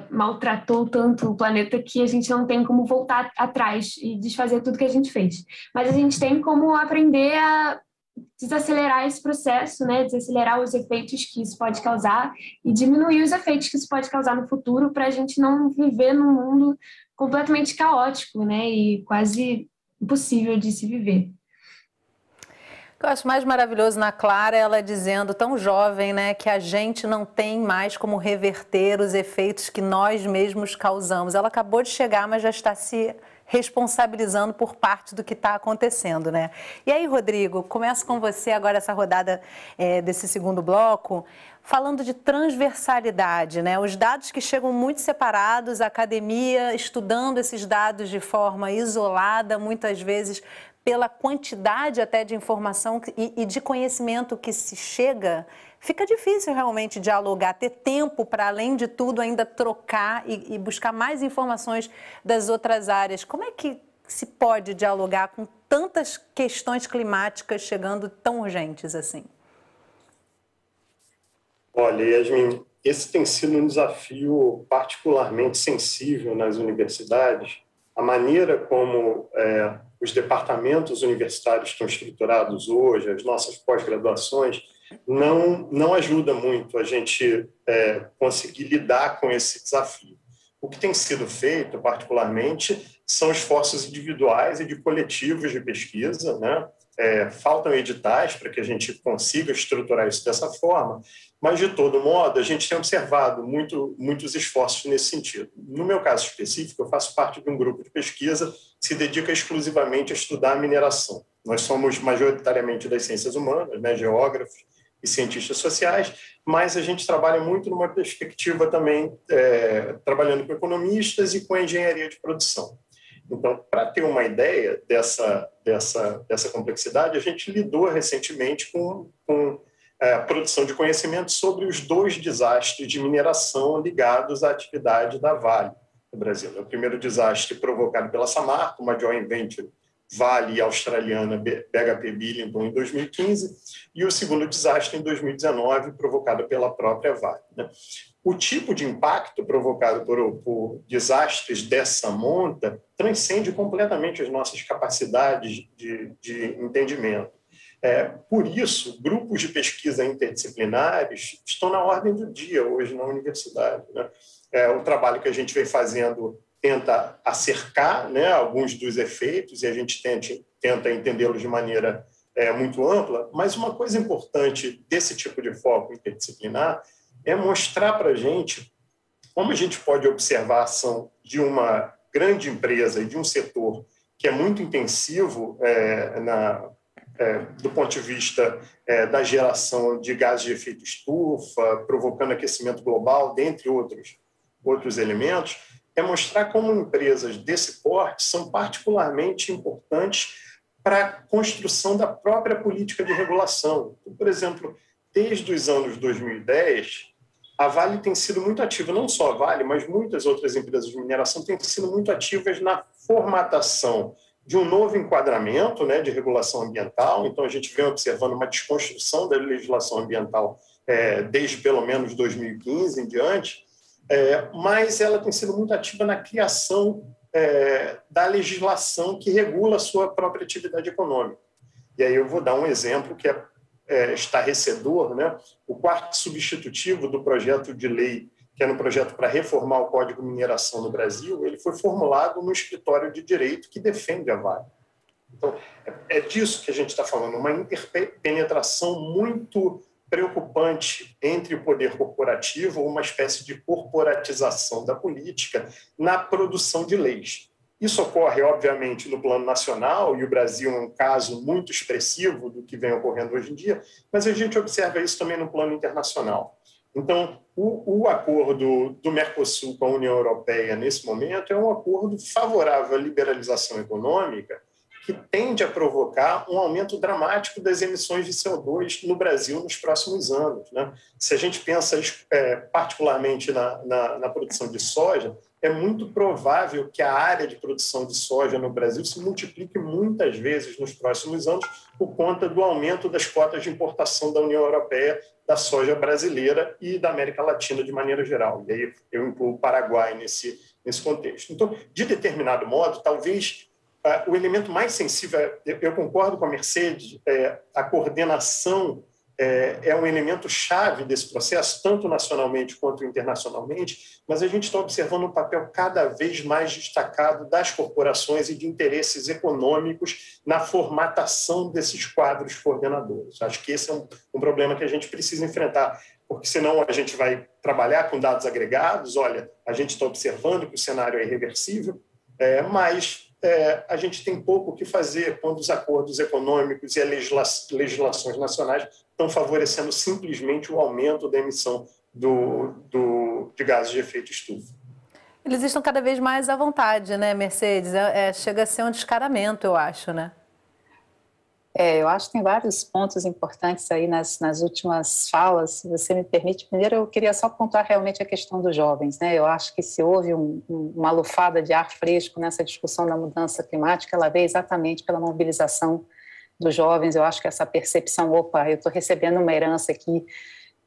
maltratou tanto o planeta que a gente não tem como voltar atrás e desfazer tudo que a gente fez. Mas a gente tem como aprender a desacelerar esse processo, né? Desacelerar os efeitos que isso pode causar e diminuir os efeitos que isso pode causar no futuro para a gente não viver num mundo completamente caótico, né? E quase impossível de se viver. O que eu acho mais maravilhoso na Clara é ela dizendo, tão jovem, né, que a gente não tem mais como reverter os efeitos que nós mesmos causamos. Ela acabou de chegar, mas já está se responsabilizando por parte do que está acontecendo, né? E aí, Rodrigo, começo com você agora essa rodada desse segundo bloco, falando de transversalidade, né? Os dados que chegam muito separados, a academia estudando esses dados de forma isolada, muitas vezes pela quantidade até de informação e de conhecimento que se chega, fica difícil realmente dialogar, ter tempo para, além de tudo, ainda trocar e buscar mais informações das outras áreas. Como é que se pode dialogar com tantas questões climáticas chegando tão urgentes assim? Olha, Yasmin, esse tem sido um desafio particularmente sensível nas universidades. A maneira como os departamentos universitários estão estruturados hoje, as nossas pós-graduações, não ajuda muito a gente conseguir lidar com esse desafio. O que tem sido feito, particularmente, são esforços individuais e de coletivos de pesquisa, né? Faltam editais para que a gente consiga estruturar isso dessa forma, mas, de todo modo, a gente tem observado muitos esforços nesse sentido. No meu caso específico, eu faço parte de um grupo de pesquisa que se dedica exclusivamente a estudar a mineração. Nós somos majoritariamente das ciências humanas, né, geógrafos e cientistas sociais, mas a gente trabalha muito numa perspectiva também, trabalhando com economistas e com a engenharia de produção. Então, para ter uma ideia dessa complexidade, a gente lidou recentemente com a produção de conhecimento sobre os 2 desastres de mineração ligados à atividade da Vale no Brasil. O primeiro desastre provocado pela Samarco, uma joint venture Vale e australiana BHP Billiton em 2015, e o segundo desastre em 2019, provocado pela própria Vale, né? O tipo de impacto provocado por desastres dessa monta transcende completamente as nossas capacidades de entendimento. Por isso, grupos de pesquisa interdisciplinares estão na ordem do dia hoje na universidade, né? O trabalho que a gente vem fazendo tenta acercar, né, alguns dos efeitos e a gente tenta entendê-los de maneira muito ampla, mas uma coisa importante desse tipo de foco interdisciplinar é mostrar para a gente como a gente pode observar a ação de uma grande empresa e de um setor que é muito intensivo do ponto de vista da geração de gases de efeito estufa, provocando aquecimento global, dentre outros elementos, é mostrar como empresas desse porte são particularmente importantes para a construção da própria política de regulação. Então, por exemplo, desde os anos 2010, a Vale tem sido muito ativa, não só a Vale, mas muitas outras empresas de mineração têm sido muito ativas na formatação de um novo enquadramento, né, de regulação ambiental. Então, a gente vem observando uma desconstrução da legislação ambiental desde pelo menos 2015 em diante, mas ela tem sido muito ativa na criação da legislação que regula a sua própria atividade econômica. E aí eu vou dar um exemplo que é estarrecedor, né? O quarto substitutivo do projeto de lei, que era um projeto para reformar o Código de Mineração no Brasil, ele foi formulado no escritório de direito que defende a Vale. Então, é disso que a gente está falando, uma interpenetração muito preocupante entre o poder corporativo, uma espécie de corporatização da política na produção de leis. Isso ocorre, obviamente, no plano nacional, e o Brasil é um caso muito expressivo do que vem ocorrendo hoje em dia, mas a gente observa isso também no plano internacional. Então, o acordo do Mercosul com a União Europeia, nesse momento, é um acordo favorável à liberalização econômica, que tende a provocar um aumento dramático das emissões de CO2 no Brasil nos próximos anos, né? Se a gente pensa particularmente na produção de soja, é muito provável que a área de produção de soja no Brasil se multiplique muitas vezes nos próximos anos por conta do aumento das cotas de importação da União Europeia da soja brasileira e da América Latina de maneira geral. E aí eu incluo o Paraguai nesse contexto. Então, de determinado modo, talvez o elemento mais sensível, eu concordo com a Mercedes, a coordenação é um elemento chave desse processo, tanto nacionalmente quanto internacionalmente, mas a gente está observando um papel cada vez mais destacado das corporações e de interesses econômicos na formatação desses quadros coordenadores. Acho que esse é um problema que a gente precisa enfrentar, porque senão a gente vai trabalhar com dados agregados, olha, a gente está observando que o cenário é irreversível, mas a gente tem pouco o que fazer quando os acordos econômicos e as legislações nacionais estão favorecendo simplesmente o aumento da emissão de gases de efeito estufa. Eles estão cada vez mais à vontade, né, Mercedes? Chega a ser um descaramento, eu acho, né? Eu acho que tem vários pontos importantes aí nas últimas falas. Se você me permite, primeiro eu queria só pontuar realmente a questão dos jovens, né? Eu acho que se houve uma lufada de ar fresco nessa discussão da mudança climática, ela veio exatamente pela mobilização dos jovens. Eu acho que essa percepção, opa, eu estou recebendo uma herança aqui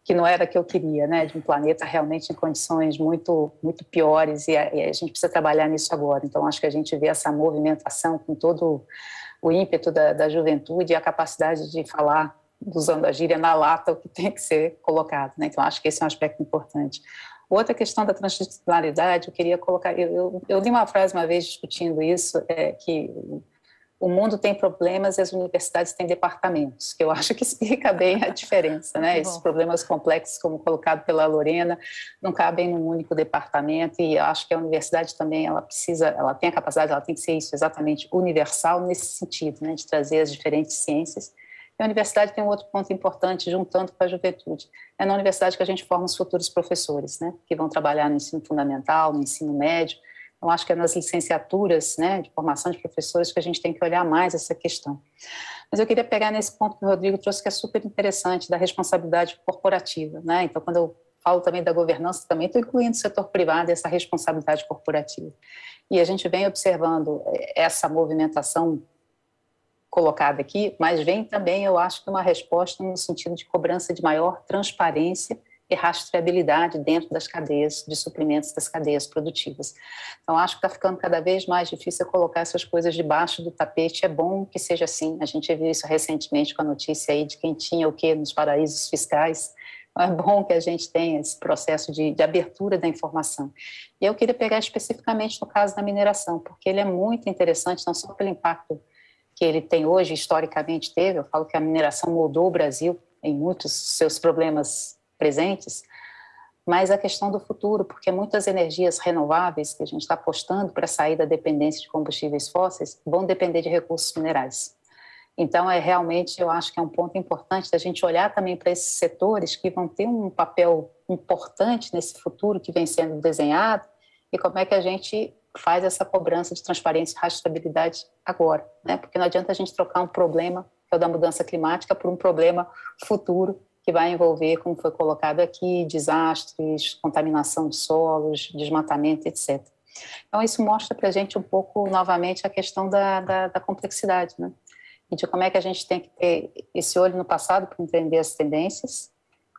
que não era a que eu queria, né? De um planeta realmente em condições muito, muito piores e a gente precisa trabalhar nisso agora. Então, acho que a gente vê essa movimentação com todo o ímpeto da juventude e a capacidade de falar, usando a gíria na lata, o que tem que ser colocado, né? Então, acho que esse é um aspecto importante. Outra questão da transdisciplinaridade, eu queria colocar... Eu li uma frase uma vez discutindo isso, que o mundo tem problemas e as universidades têm departamentos, que eu acho que explica bem a diferença, né? Esses problemas complexos, como colocado pela Lorena, não cabem num único departamento, e eu acho que a universidade também, ela tem a capacidade, ela tem que ser isso, exatamente universal nesse sentido, né? De trazer as diferentes ciências. E a universidade tem um outro ponto importante, juntando com a juventude. É na universidade que a gente forma os futuros professores, né? Que vão trabalhar no ensino fundamental, no ensino médio. Eu acho que é nas licenciaturas, né, de formação de professores que a gente tem que olhar mais essa questão. Mas eu queria pegar nesse ponto que o Rodrigo trouxe, que é super interessante, da responsabilidade corporativa, né? Então, quando eu falo também da governança, também estou incluindo o setor privado e essa responsabilidade corporativa. E a gente vem observando essa movimentação colocada aqui, mas vem também, eu acho, que uma resposta no sentido de cobrança de maior transparência e rastreabilidade dentro das cadeias de suprimentos, das cadeias produtivas. Então, acho que está ficando cada vez mais difícil colocar essas coisas debaixo do tapete. É bom que seja assim. A gente viu isso recentemente com a notícia aí de quem tinha o quê nos paraísos fiscais. Então, é bom que a gente tenha esse processo de abertura da informação. E eu queria pegar especificamente no caso da mineração, porque ele é muito interessante, não só pelo impacto que ele tem hoje, historicamente teve. Eu falo que a mineração moldou o Brasil em muitos seus problemas presentes, mas a questão do futuro, porque muitas energias renováveis que a gente está apostando para sair da dependência de combustíveis fósseis vão depender de recursos minerais. Então, realmente, eu acho que é um ponto importante da gente olhar também para esses setores que vão ter um papel importante nesse futuro que vem sendo desenhado e como é que a gente faz essa cobrança de transparência e rastreabilidade agora, né? Porque não adianta a gente trocar um problema, que é o da mudança climática, por um problema futuro que vai envolver, como foi colocado aqui, desastres, contaminação de solos, desmatamento, etc. Então, isso mostra para a gente um pouco, novamente, a questão da complexidade, né? E de como é que a gente tem que ter esse olho no passado para entender as tendências,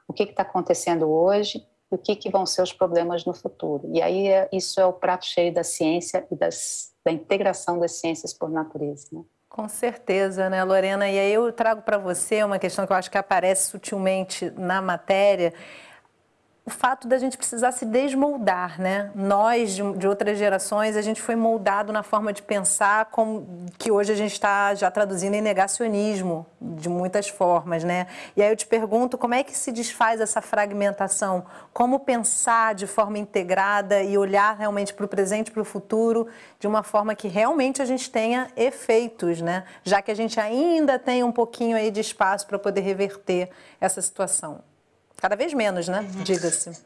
o que está acontecendo hoje e o que vão ser os problemas no futuro. E aí, isso é o prato cheio da ciência e da integração das ciências por natureza, né? Com certeza, né, Lorena? E aí eu trago para você uma questão que eu acho que aparece sutilmente na matéria, o fato da gente precisar se desmoldar, né? Nós, de outras gerações, a gente foi moldado na forma de pensar que hoje a gente está já traduzindo em negacionismo, de muitas formas, né? E aí eu te pergunto, como é que se desfaz essa fragmentação? Como pensar de forma integrada e olhar realmente para o presente e para o futuro de uma forma que realmente a gente tenha efeitos, né? Já que a gente ainda tem um pouquinho aí de espaço para poder reverter essa situação. Cada vez menos, né? Diga-se.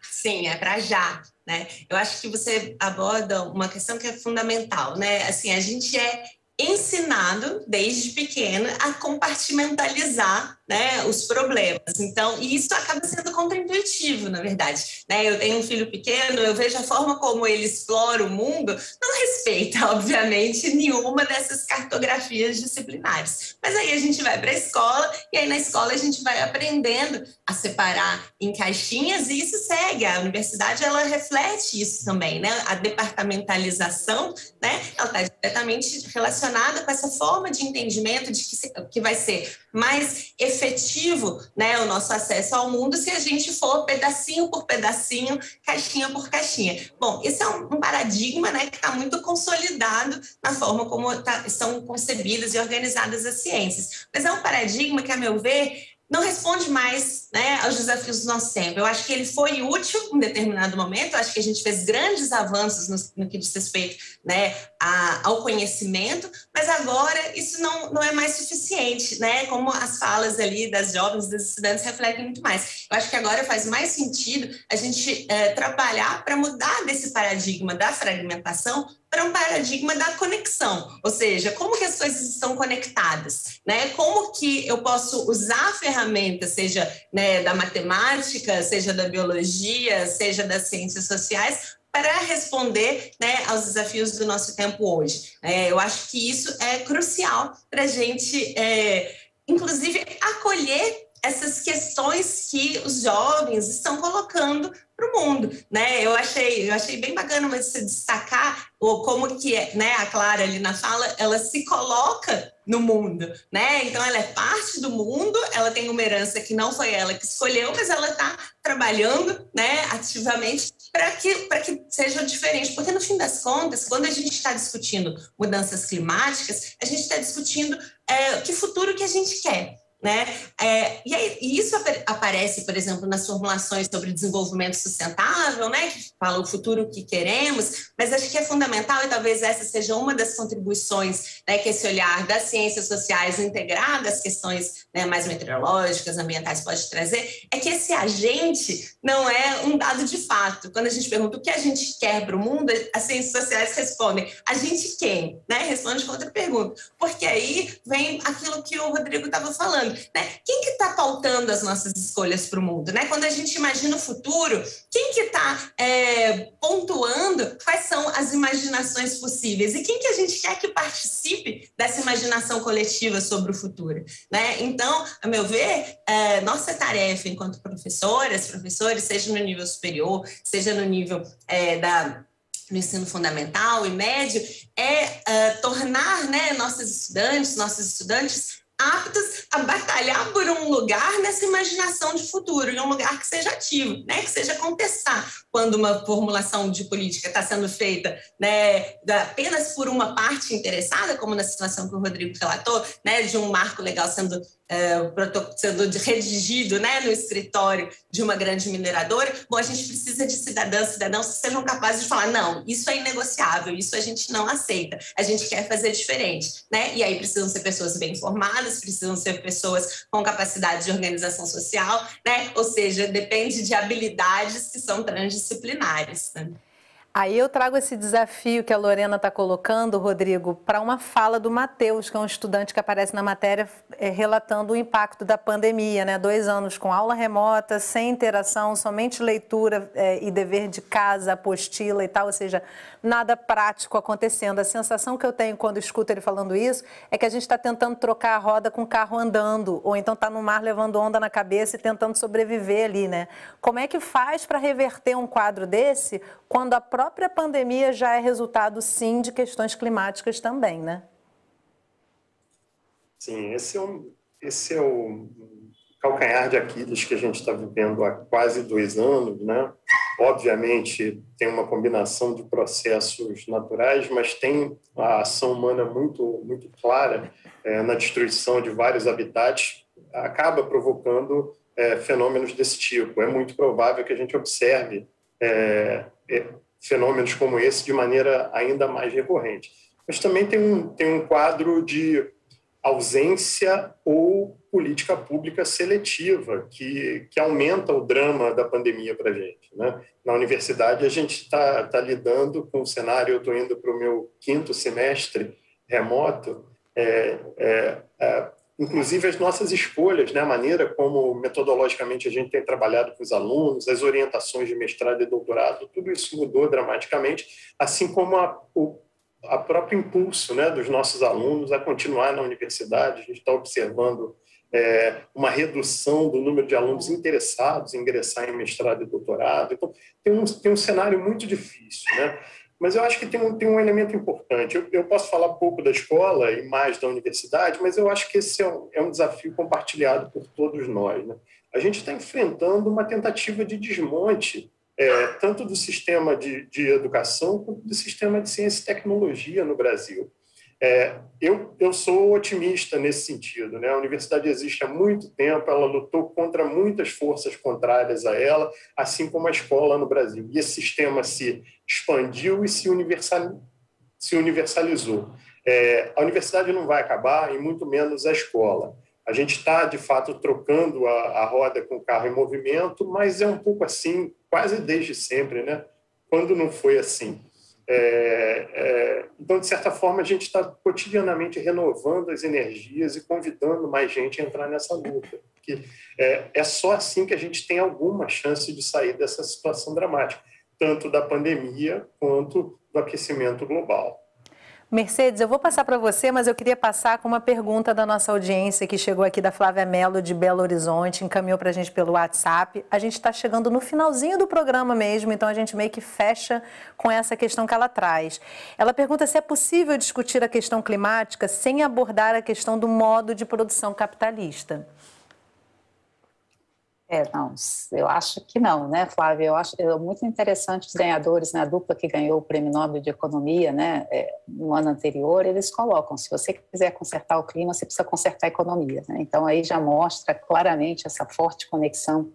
Sim, é para já, né? Eu acho que você aborda uma questão que é fundamental, né? Assim, a gente é ensinado desde pequena a compartimentalizar, né, os problemas. Então, e isso acaba sendo contraintuitivo, na verdade. Né? Eu tenho um filho pequeno, eu vejo a forma como ele explora o mundo, não respeita, obviamente, nenhuma dessas cartografias disciplinares. Mas aí a gente vai para a escola, e aí na escola a gente vai aprendendo a separar em caixinhas, e isso segue. A universidade, ela reflete isso também, né? A departamentalização, né, ela está diretamente relacionada com essa forma de entendimento de que vai ser mais efetivo, né, o nosso acesso ao mundo se a gente for pedacinho por pedacinho, caixinha por caixinha. Bom, esse é um paradigma, né, que está muito consolidado na forma como são concebidas e organizadas as ciências. Mas é um paradigma que, a meu ver, não responde mais, né, aos desafios do nosso tempo. Eu acho que ele foi útil em determinado momento, eu acho que a gente fez grandes avanços no que diz respeito, né, ao conhecimento, mas agora isso não é mais suficiente, né, como as falas ali das jovens, dos estudantes refletem muito mais. Eu acho que agora faz mais sentido a gente trabalhar para mudar desse paradigma da fragmentação para um paradigma da conexão, ou seja, como que as coisas estão conectadas, né? Como que eu posso usar ferramentas, seja, né, da matemática, seja da biologia, seja das ciências sociais, para responder, né, aos desafios do nosso tempo hoje. Eu acho que isso é crucial para a gente, inclusive, acolher essas questões que os jovens estão colocando para o mundo, né? Eu achei bem bacana você destacar como que, né, a Clara ali na fala, ela se coloca no mundo, né? Então ela é parte do mundo, ela tem uma herança que não foi ela que escolheu, mas ela está trabalhando, né, ativamente para que seja diferente, porque no fim das contas, quando a gente está discutindo mudanças climáticas, a gente está discutindo que futuro que a gente quer. Né? E isso aparece, por exemplo, nas formulações sobre desenvolvimento sustentável, né, que fala o futuro que queremos, mas acho que é fundamental, e talvez essa seja uma das contribuições, né, que esse olhar das ciências sociais integrado às questões, né, mais meteorológicas, ambientais pode trazer, é que esse agente não é um dado de fato. Quando a gente pergunta o que a gente quer para o mundo, as ciências sociais respondem, a gente quem? Né? Responde com outra pergunta, porque aí vem aquilo que o Rodrigo estava falando. Né? Quem que está pautando as nossas escolhas para o mundo? Né? Quando a gente imagina o futuro, quem que está pontuando quais são as imaginações possíveis? E quem que a gente quer que participe dessa imaginação coletiva sobre o futuro? Né? Então, a meu ver, nossa tarefa enquanto professoras, professores, seja no nível superior, seja no nível no ensino fundamental e médio, tornar, né, nossos estudantes aptos a batalhar por um lugar nessa imaginação de futuro, em um lugar que seja ativo, né? Que seja contestar quando uma formulação de política está sendo feita, né, apenas por uma parte interessada, como na situação que o Rodrigo relatou, né, de um marco legal sendo redigido, né, no escritório de uma grande mineradora. Bom, a gente precisa de cidadãs que sejam capazes de falar, não, isso é inegociável, isso a gente não aceita, a gente quer fazer diferente, né? E aí precisam ser pessoas bem formadas, precisam ser pessoas com capacidade de organização social, né? Ou seja, depende de habilidades que são transdisciplinares, né? Aí eu trago esse desafio que a Lorena está colocando, Rodrigo, para uma fala do Matheus, que é um estudante que aparece na matéria relatando o impacto da pandemia, né? 2 anos com aula remota, sem interação, somente leitura e dever de casa, apostila e tal, ou seja, nada prático acontecendo. A sensação que eu tenho quando escuto ele falando isso é que a gente está tentando trocar a roda com o carro andando, ou então está no mar levando onda na cabeça e tentando sobreviver ali, né? Como é que faz para reverter um quadro desse quando a própria pandemia já é resultado, sim, de questões climáticas também, né? Sim, esse é o calcanhar de Aquiles que a gente está vivendo há quase 2 anos, né? Obviamente, tem uma combinação de processos naturais, mas tem a ação humana muito, muito clara na destruição de vários habitats, acaba provocando fenômenos desse tipo. É muito provável que a gente observe fenômenos como esse de maneira ainda mais recorrente. Mas também tem um quadro de ausência ou política pública seletiva que aumenta o drama da pandemia para a gente, né? Na universidade, a gente está lidando com um cenário, eu estou indo para o meu 5º semestre remoto, inclusive as nossas escolhas, né, a maneira como metodologicamente a gente tem trabalhado com os alunos, as orientações de mestrado e doutorado, tudo isso mudou dramaticamente, assim como a próprio impulso, né, dos nossos alunos a continuar na universidade. A gente está observando uma redução do número de alunos interessados em ingressar em mestrado e doutorado. Então, tem um cenário muito difícil, né? Mas eu acho que tem um elemento importante. Eu posso falar pouco da escola e mais da universidade, mas eu acho que esse é um desafio compartilhado por todos nós, né? A gente está enfrentando uma tentativa de desmonte, tanto do sistema de educação quanto do sistema de ciência e tecnologia no Brasil. Eu sou otimista nesse sentido, né? A universidade existe há muito tempo, ela lutou contra muitas forças contrárias a ela, assim como a escola no Brasil. E esse sistema se expandiu e se universalizou. A universidade não vai acabar, e muito menos a escola. A gente está, de fato, trocando a roda com o carro em movimento, mas é um pouco assim, quase desde sempre, né? Quando não foi assim? Então, de certa forma, a gente está cotidianamente renovando as energias e convidando mais gente a entrar nessa luta. Porque é só assim que a gente tem alguma chance de sair dessa situação dramática, tanto da pandemia quanto do aquecimento global. Mercedes, eu vou passar para você, mas eu queria passar com uma pergunta da nossa audiência que chegou aqui da Flávia Mello, de Belo Horizonte, encaminhou para a gente pelo WhatsApp. A gente está chegando no finalzinho do programa mesmo, então a gente meio que fecha com essa questão que ela traz. Ela pergunta se é possível discutir a questão climática sem abordar a questão do modo de produção capitalista. Não, eu acho que não, né, Flávia? Eu acho muito interessante os ganhadores, né, a dupla que ganhou o Prêmio Nobel de Economia, né, no ano anterior, eles colocam, se você quiser consertar o clima, você precisa consertar a economia, né? Então, aí já mostra claramente essa forte conexão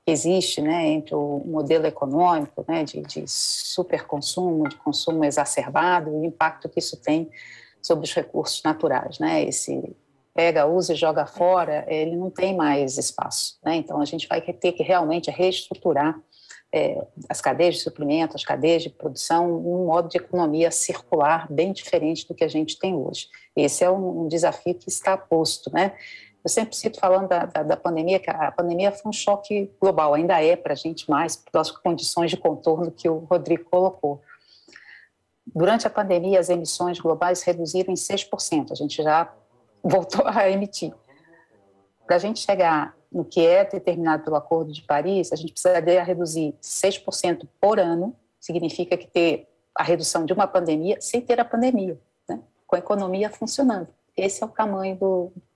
que existe, né, entre o modelo econômico, né, de superconsumo, de consumo exacerbado, e o impacto que isso tem sobre os recursos naturais, né? Esse pega, usa e joga fora, ele não tem mais espaço, né? Então, a gente vai ter que realmente reestruturar as cadeias de suprimento, as cadeias de produção, um modo de economia circular bem diferente do que a gente tem hoje. Esse é um desafio que está posto, né? Eu sempre cito, falando da pandemia, que a pandemia foi um choque global, ainda é para a gente mais, pelas condições de contorno que o Rodrigo colocou. Durante a pandemia, as emissões globais reduziram em 6%, a gente já voltou a emitir. Para a gente chegar no que é determinado pelo Acordo de Paris, a gente precisaria reduzir 6% por ano, significa que ter a redução de uma pandemia sem ter a pandemia, né? Com a economia funcionando. Esse é o tamanho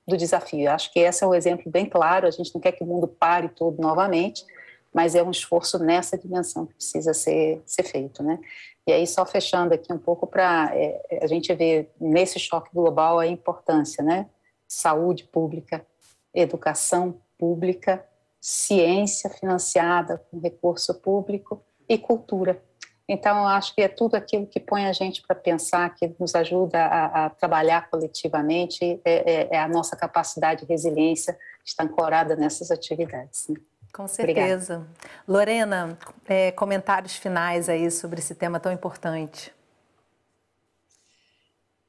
do desafio. Eu acho que esse é um exemplo bem claro, a gente não quer que o mundo pare tudo novamente, mas é um esforço nessa dimensão que precisa ser feito, né? E aí, só fechando aqui um pouco para a gente ver nesse choque global a importância, né? Saúde pública, educação pública, ciência financiada com recurso público e cultura. Então, eu acho que é tudo aquilo que põe a gente para pensar, que nos ajuda a trabalhar coletivamente, é a nossa capacidade de resiliência está ancorada nessas atividades, né? Com certeza. Obrigada. Lorena, comentários finais aí sobre esse tema tão importante.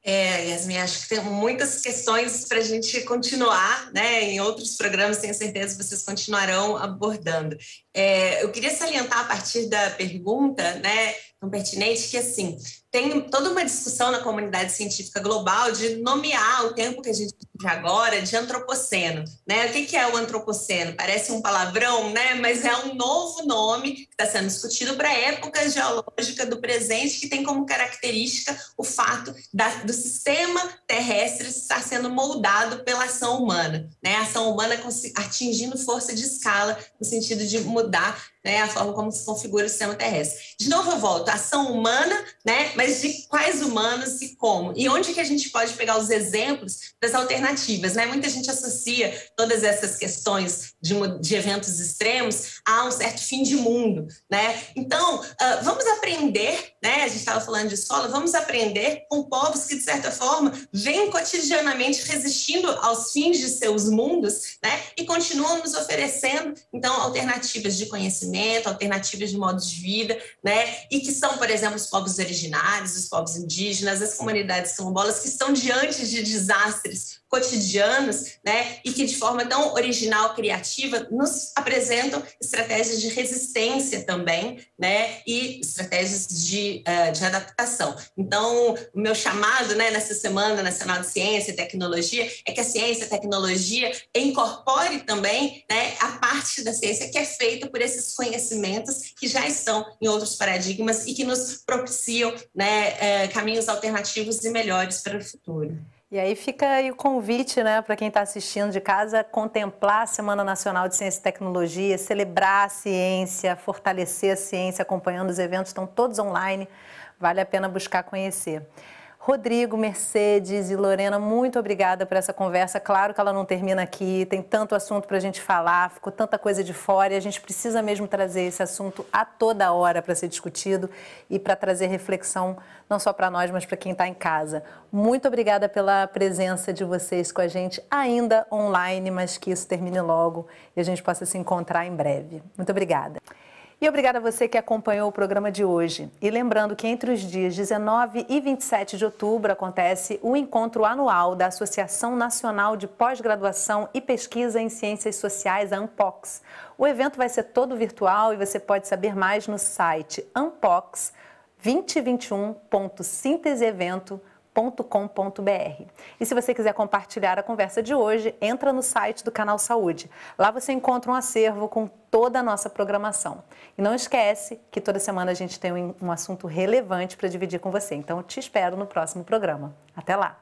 Yasmin, acho que tem muitas questões para a gente continuar, né? Em outros programas, tenho certeza que vocês continuarão abordando. Eu queria salientar a partir da pergunta, né, tão pertinente, que assim, tem toda uma discussão na comunidade científica global de nomear o tempo que a gente vive agora de antropoceno, né? O que é o antropoceno? Parece um palavrão, né? Mas é um novo nome que está sendo discutido para a época geológica do presente, que tem como característica o fato do sistema terrestre estar sendo moldado pela ação humana, né? A ação humana atingindo força de escala no sentido de mudar, né, a forma como se configura o sistema terrestre. De novo eu volto, ação humana, né, mas de quais humanos e como? E onde que a gente pode pegar os exemplos das alternativas, né? Muita gente associa todas essas questões de eventos extremos a um certo fim de mundo, né? Então, vamos aprender, né, a gente estava falando de escola, vamos aprender com povos que, de certa forma, vêm cotidianamente resistindo aos fins de seus mundos, né, e continuam nos oferecendo, então, alternativas de conhecimento, conhecimento, alternativas de modos de vida, né? E que são, por exemplo, os povos originários, os povos indígenas, as comunidades quilombolas que estão diante de desastres cotidianos, né? E que de forma tão original, criativa, nos apresentam estratégias de resistência também, né? E estratégias de adaptação. Então, o meu chamado, né, nessa Semana Nacional de Ciência e Tecnologia é que a ciência e a tecnologia incorpore também, né, a parte da ciência que é feita por esses conhecimentos que já estão em outros paradigmas e que nos propiciam, né, caminhos alternativos e melhores para o futuro. E aí fica aí o convite, né, para quem está assistindo de casa, contemplar a Semana Nacional de Ciência e Tecnologia, celebrar a ciência, fortalecer a ciência, acompanhando os eventos, estão todos online, vale a pena buscar conhecer. Rodrigo, Mercedes e Lorena, muito obrigada por essa conversa. Claro que ela não termina aqui, tem tanto assunto para a gente falar, ficou tanta coisa de fora e a gente precisa mesmo trazer esse assunto a toda hora para ser discutido e para trazer reflexão não só para nós, mas para quem está em casa. Muito obrigada pela presença de vocês com a gente, ainda online, mas que isso termine logo e a gente possa se encontrar em breve. Muito obrigada. E obrigada a você que acompanhou o programa de hoje. E lembrando que entre os dias 19 e 27 de outubro acontece o encontro anual da Associação Nacional de Pós-Graduação e Pesquisa em Ciências Sociais, a ANPOX. O evento vai ser todo virtual e você pode saber mais no site anpox2021.sinteseevento.com.br. E se você quiser compartilhar a conversa de hoje, entra no site do Canal Saúde. Lá você encontra um acervo com toda a nossa programação. E não esquece que toda semana a gente tem um assunto relevante para dividir com você. Então, eu te espero no próximo programa. Até lá!